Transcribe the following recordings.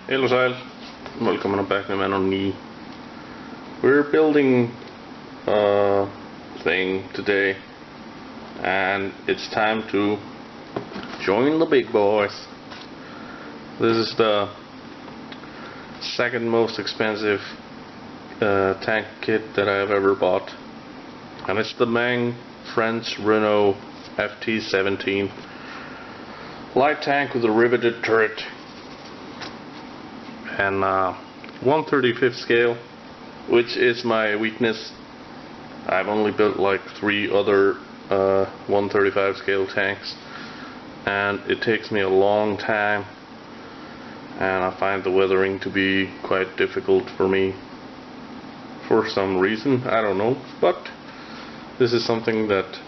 Hello sæl, velkommen back med Meng on. We're building a thing today, and it's time to join the big boys. This is the second most expensive tank kit that I have ever bought, and it's the Meng French Renault FT-17 light tank with a riveted turret and 1/35 scale, which is my weakness. I've only built like 3 other 1/35 scale tanks, and it takes me a long time, and I find the weathering to be quite difficult for me for some reason. I don't know, but this is something that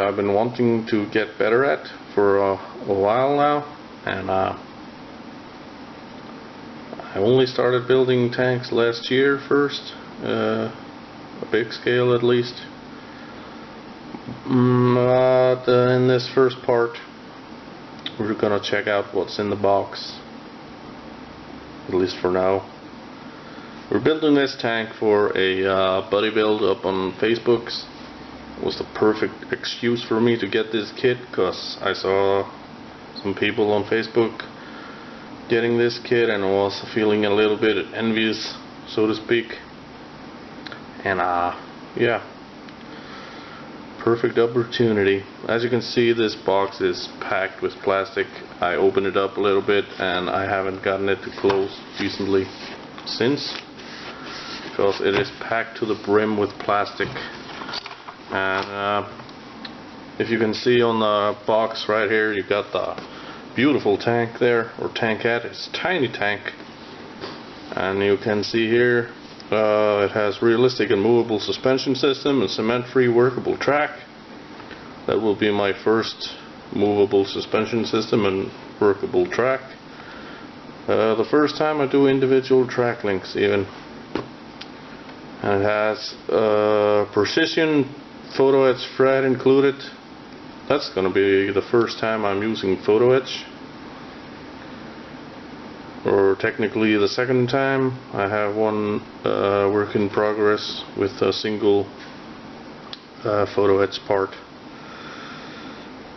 I've been wanting to get better at for a while now, and I only started building tanks last year first, a big scale at least. But in this first part, we're gonna check out what's in the box, at least for now. We're building this tank for a buddy build up on Facebook. It was the perfect excuse for me to get this kit, because I saw some people on Facebook getting this kit and I was feeling a little bit envious, so to speak. And yeah, perfect opportunity. As you can see, this box is packed with plastic. I opened it up a little bit and I haven't gotten it to close decently since, because it is packed to the brim with plastic. And if you can see on the box right here, you got the beautiful tank there, or tankette. It's a tiny tank, and you can see here it has realistic and movable suspension system and cement-free workable track. That will be my first movable suspension system and workable track. The first time I do individual track links even. And it has precision photo etch thread included. That's gonna be the first time I'm using photo etch, or technically the second time. I have one work in progress with a single photo etch part,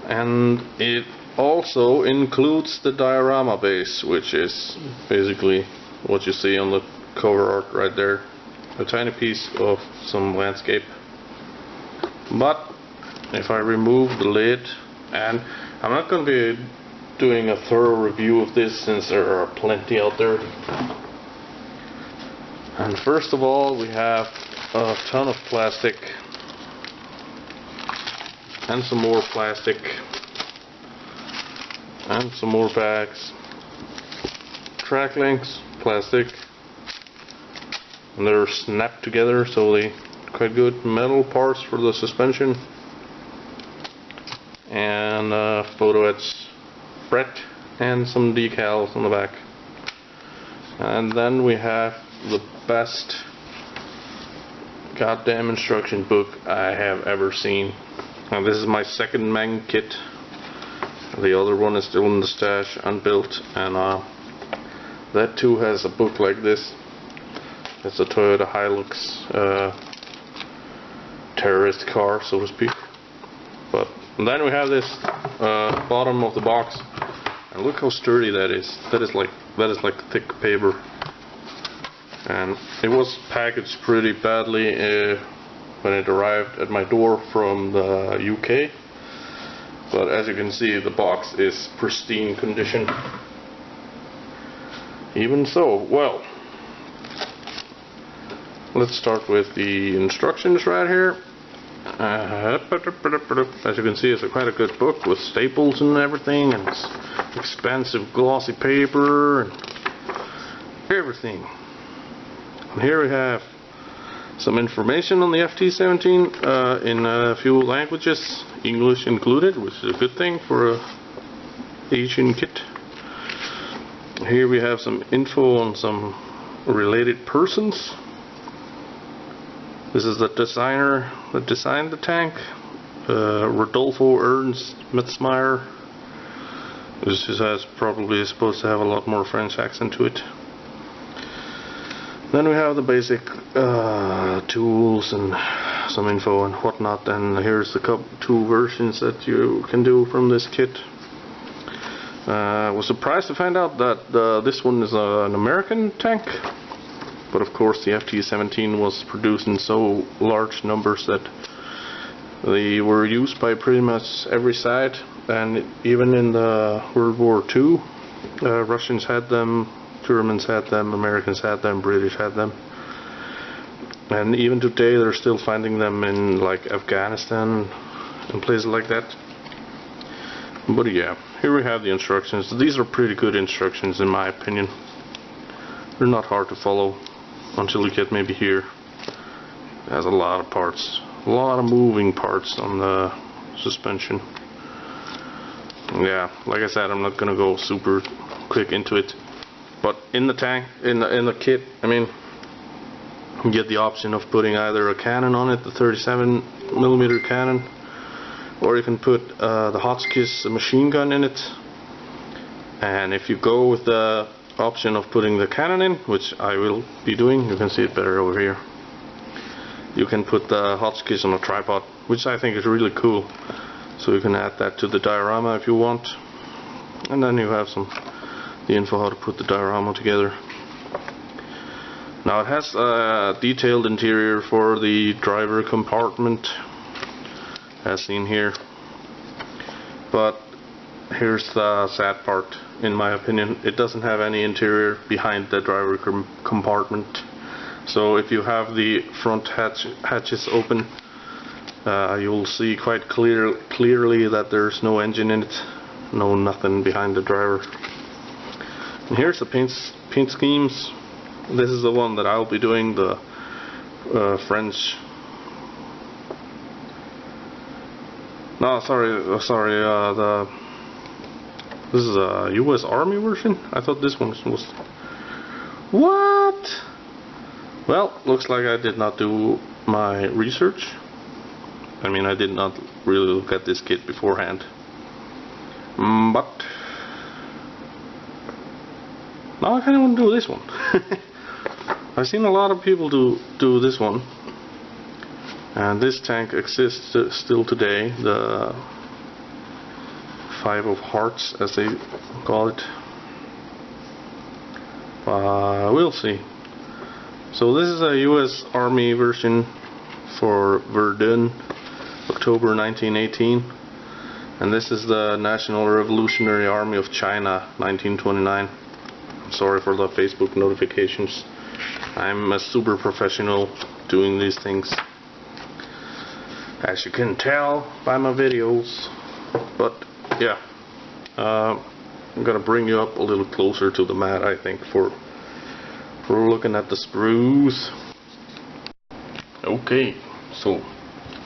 and it also includes the diorama base, which is basically what you see on the cover art right there, a tiny piece of some landscape. But if I remove the lid, and I'm not going to be doing a thorough review of this since there are plenty out there. And first of all, we have a ton of plastic and some more plastic and some more bags, track links, plastic, and they're snapped together, so they quite good. Metal parts for the suspension, and photo etch fret, and some decals on the back. And then we have the best goddamn instruction book I have ever seen. Now, this is my second Meng kit. The other one is still in the stash, unbuilt, and that too has a book like this. It's a Toyota Hilux terrorist car, so to speak. But then we have this bottom of the box, and look how sturdy that is. That is like thick paper, and it was packaged pretty badly when it arrived at my door from the UK. But as you can see, the box is pristine condition. Even so, well, let's start with the instructions right here. As you can see, it's quite a good book with staples and everything, and it's expensive glossy paper and everything. And here we have some information on the FT-17 in a few languages, English included, which is a good thing for a Asian kit. Here we have some info on some related persons. This is the designer that designed the tank, Rodolfo Ernst Metzmeyer. This has probably supposed to have a lot more French accent to it. Then we have the basic tools and some info and whatnot, and here's the two versions that you can do from this kit. I was surprised to find out that this one is an American tank, but of course the FT-17 was produced in so large numbers that they were used by pretty much every side, and even in the World War II, Russians had them, Germans had them, Americans had them, British had them, and even today they're still finding them in like Afghanistan and places like that. But yeah, here we have the instructions. These are pretty good instructions in my opinion. They're not hard to follow until you get maybe here. It has a lot of parts, a lot of moving parts on the suspension. Yeah, like I said, I'm not gonna go super quick into it. But in the tank, in the kit, I mean, you get the option of putting either a cannon on it, the 37mm cannon, or you can put the Hotchkiss machine gun in it. And if you go with the option of putting the cannon in, which I will be doing, you can see it better over here, you can put the Hotchkiss on a tripod, which I think is really cool. So you can add that to the diorama if you want, and then you have the info how to put the diorama together. Now it has a detailed interior for the driver compartment, as seen here. But here's the sad part, in my opinion. It doesn't have any interior behind the driver compartment. So if you have the front hatches open, you'll see quite clearly that there's no engine in it, no nothing behind the driver. And here's the paint schemes. This is the one that I'll be doing, the French. No, sorry. This is a U.S. Army version. I thought this one was. What? Well, looks like I did not do my research. I mean, I did not really look at this kit beforehand. But now I kind of want to do this one. I've seen a lot of people do this one, and this tank exists still today, the Five of Hearts as they call it. We'll see. So this is a US Army version for Verdun, October 1918, and this is the National Revolutionary Army of China, 1929. I'm sorry for the Facebook notifications. I'm a super professional doing these things, as you can tell by my videos. But yeah, I'm gonna bring you up a little closer to the mat, I think, for looking at the sprues. Okay, so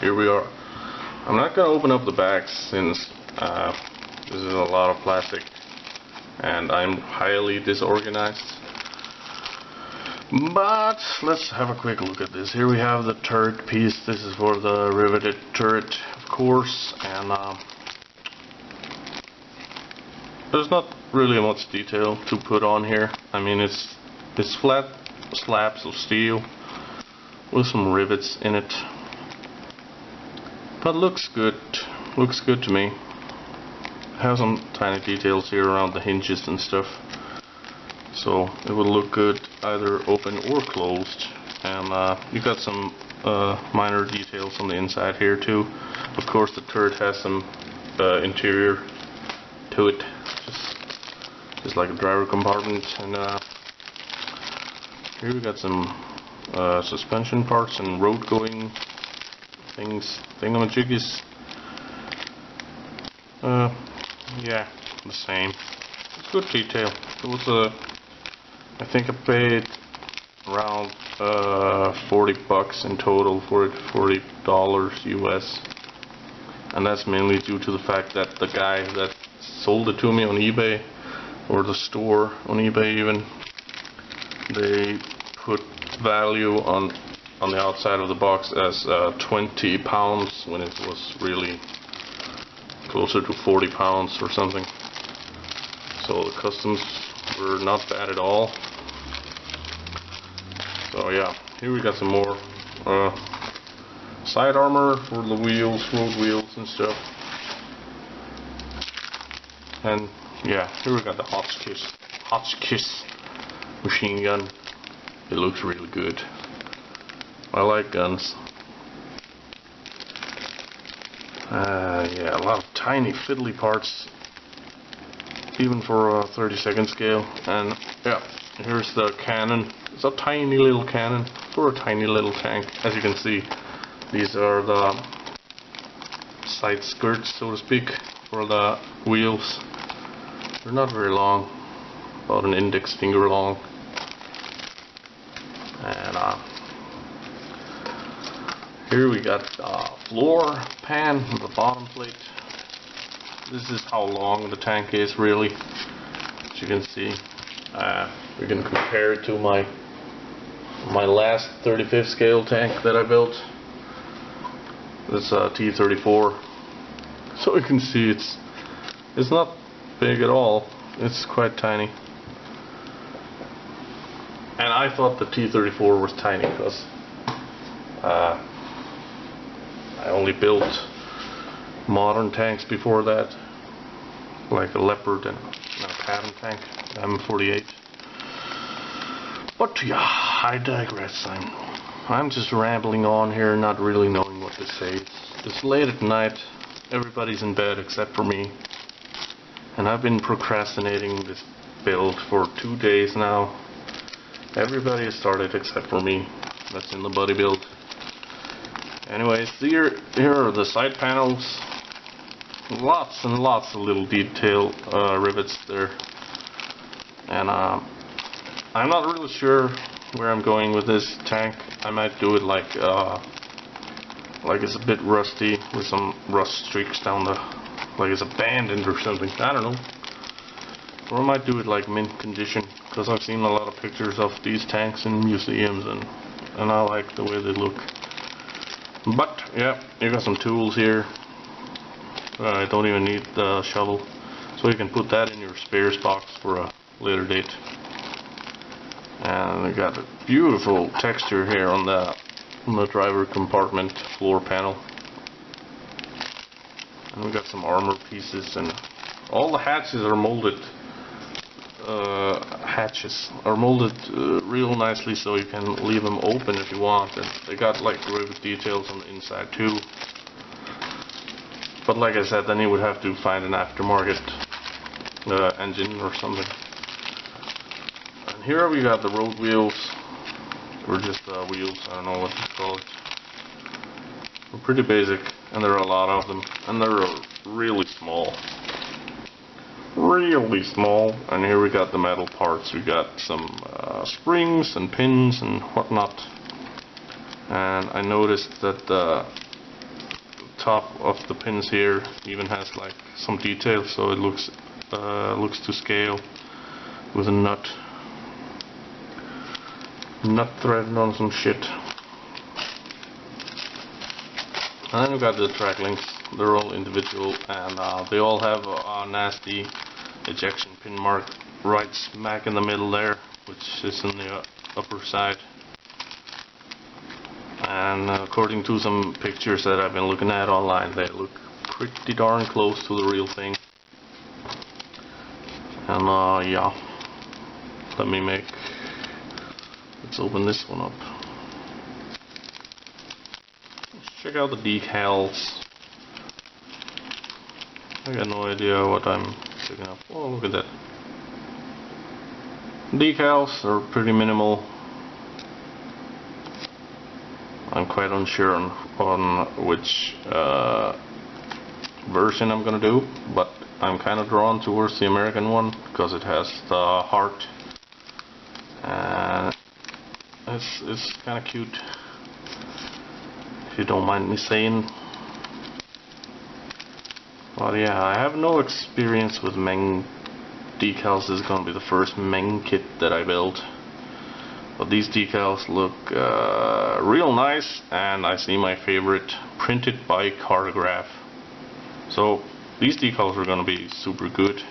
here we are. I'm not gonna open up the bags since this is a lot of plastic and I'm highly disorganized. But let's have a quick look at this. Here we have the turret piece. This is for the riveted turret, of course, and there's not really much detail to put on here. I mean, it's flat slabs of steel with some rivets in it, but looks good to me. Have some tiny details here around the hinges and stuff, so it will look good either open or closed. And you got some minor details on the inside here too. Of course, the turret has some interior to it, just like a driver compartment. And here we got some suspension parts and road going thingamajiggies. Yeah, the same. It's good detail. It was I think I paid around $40 in total for it, $40 US, and that's mainly due to the fact that the guy that sold it to me on eBay, or the store on eBay even, they put value on the outside of the box as 20 pounds when it was really closer to 40 pounds or something. so the customs were not bad at all. So yeah, here we got some more side armor for the wheels, road wheels and stuff. And yeah, here we got the Hotchkiss machine gun. It looks really good. I like guns. Yeah, a lot of tiny fiddly parts, even for a 32nd scale. And yeah, here's the cannon. It's a tiny little cannon for a tiny little tank. As you can see, these are the side skirts, so to speak, for the wheels. They're not very long, about an index finger long. And here we got floor pan with the bottom plate. This is how long the tank is, really. As you can see, we can compare it to my last 35th scale tank that I built. This T-34. So you can see it's not big at all. It's quite tiny. And I thought the T-34 was tiny because I only built modern tanks before that, like a Leopard and a Patton tank, M48. But yeah, I digress. I'm just rambling on here, not really knowing what to say. It's late at night. Everybody's in bed except for me, and I've been procrastinating this build for 2 days now. Everybody has started except for me. That's in the buddy build. Anyways, here are the side panels. Lots and lots of little detail rivets there. And I'm not really sure where I'm going with this tank. I might do it like it's a bit rusty with some rust streaks down the, like it's abandoned or something. I don't know. Or I might do it like mint condition, because I've seen a lot of pictures of these tanks in museums and I like the way they look. But yeah, you got some tools here. I don't even need the shovel, so you can put that in your spares box for a later date. And we got a beautiful texture here on the driver compartment floor panel. And we got some armor pieces, and all the hatches are molded. Real nicely, so you can leave them open if you want. And they got like rivet details on the inside too. But like I said, then you would have to find an aftermarket engine or something. And here we got the road wheels, or just wheels, I don't know what to call it. They're pretty basic, and there are a lot of them, and they're really small. Really small. And here we got the metal parts. We got some springs and pins and whatnot. And I noticed that the top of the pins here even has like some detail, so it looks to scale with a nut threaded on some shit. And then we got the track links. They're all individual, and they all have a nasty ejection pin mark right smack in the middle there, which is in the upper side. And according to some pictures that I've been looking at online, they look pretty darn close to the real thing. And yeah, let's open this one up. Let's check out the decals. I got no idea what I'm picking up. Oh, look at that. Decals are pretty minimal. I'm quite unsure on which version I'm gonna do, but I'm kind of drawn towards the American one because it has the heart, and it's kind of cute, if you don't mind me saying. Well, yeah, I have no experience with Meng decals. This is going to be the first Meng kit that I built. But these decals look real nice, and I see my favorite, printed by Cartograph. So these decals are going to be super good.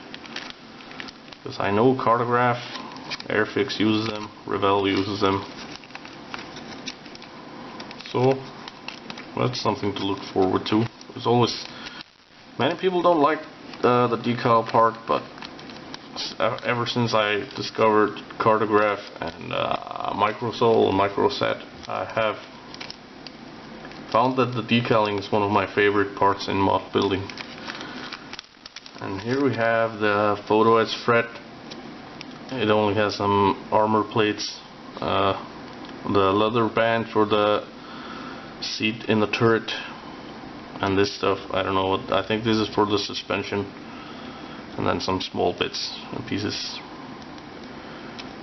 because I know Cartograph, Airfix uses them, Revell uses them. So that's something to look forward to. There's always many people don't like the decal part, but ever since I discovered Cartograph and Microsol and Microset, I have found that the decaling is one of my favorite parts in mod building. And here we have the photo edge fret. It only has some armor plates, the leather band for the seat in the turret, and this stuff, I don't know what, I think this is for the suspension, and then some small bits and pieces.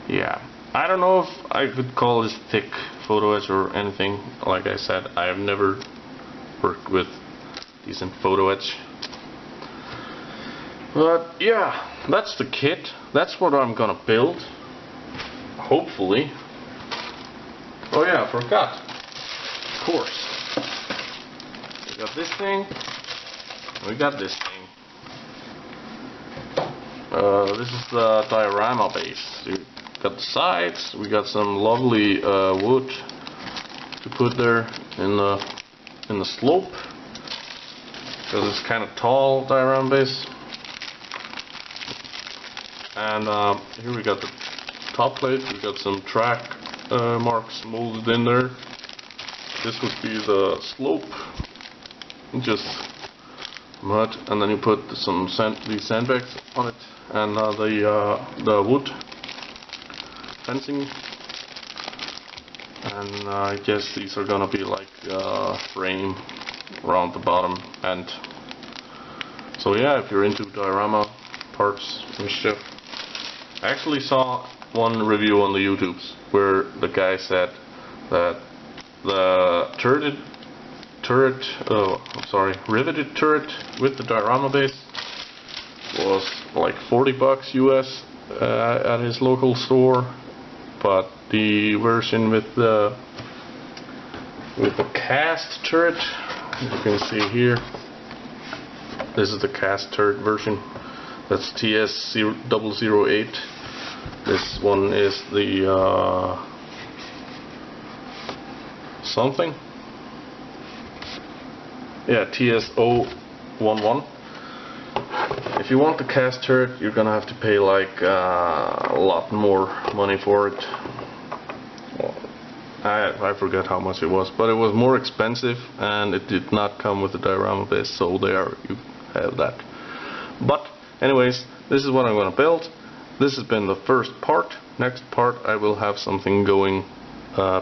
Yeah, I don't know if I could call this thick photo edge or anything. Like I said, I have never worked with decent photo edge. But yeah, that's the kit. That's what I'm gonna build, hopefully. Oh yeah, I forgot. Of course. We got this thing. We got this thing. This is the diorama base. We got the sides. We got some lovely wood to put there in the slope, because it's kind of tall diorama base. And here we got the top plate. We got some track marks molded in there. This would be the slope, just mud, and then you put these sandbags on it, and the wood fencing, and I guess these are gonna be like frame around the bottom end. So yeah, if you're into diorama parts and stuff, I actually saw one review on the YouTubes where the guy said that the riveted turret with the diorama base was like $40 US at his local store, but the version with the cast turret, as you can see here, this is the cast turret version. That's TS008. This one is the something. Yeah, TS011. If you want the cast turret, you're gonna have to pay like a lot more money for it. Well, I forget how much it was, but it was more expensive, and it did not come with the diorama base, so there you have that. But anyways, this is what I'm gonna build. This has been the first part. Next part I will have something going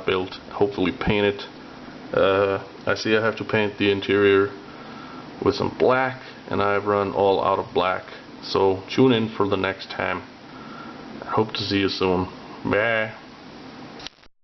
built, hopefully painted. I see I have to paint the interior with some black, and I've run all out of black. So tune in for the next time. I hope to see you soon. Bye.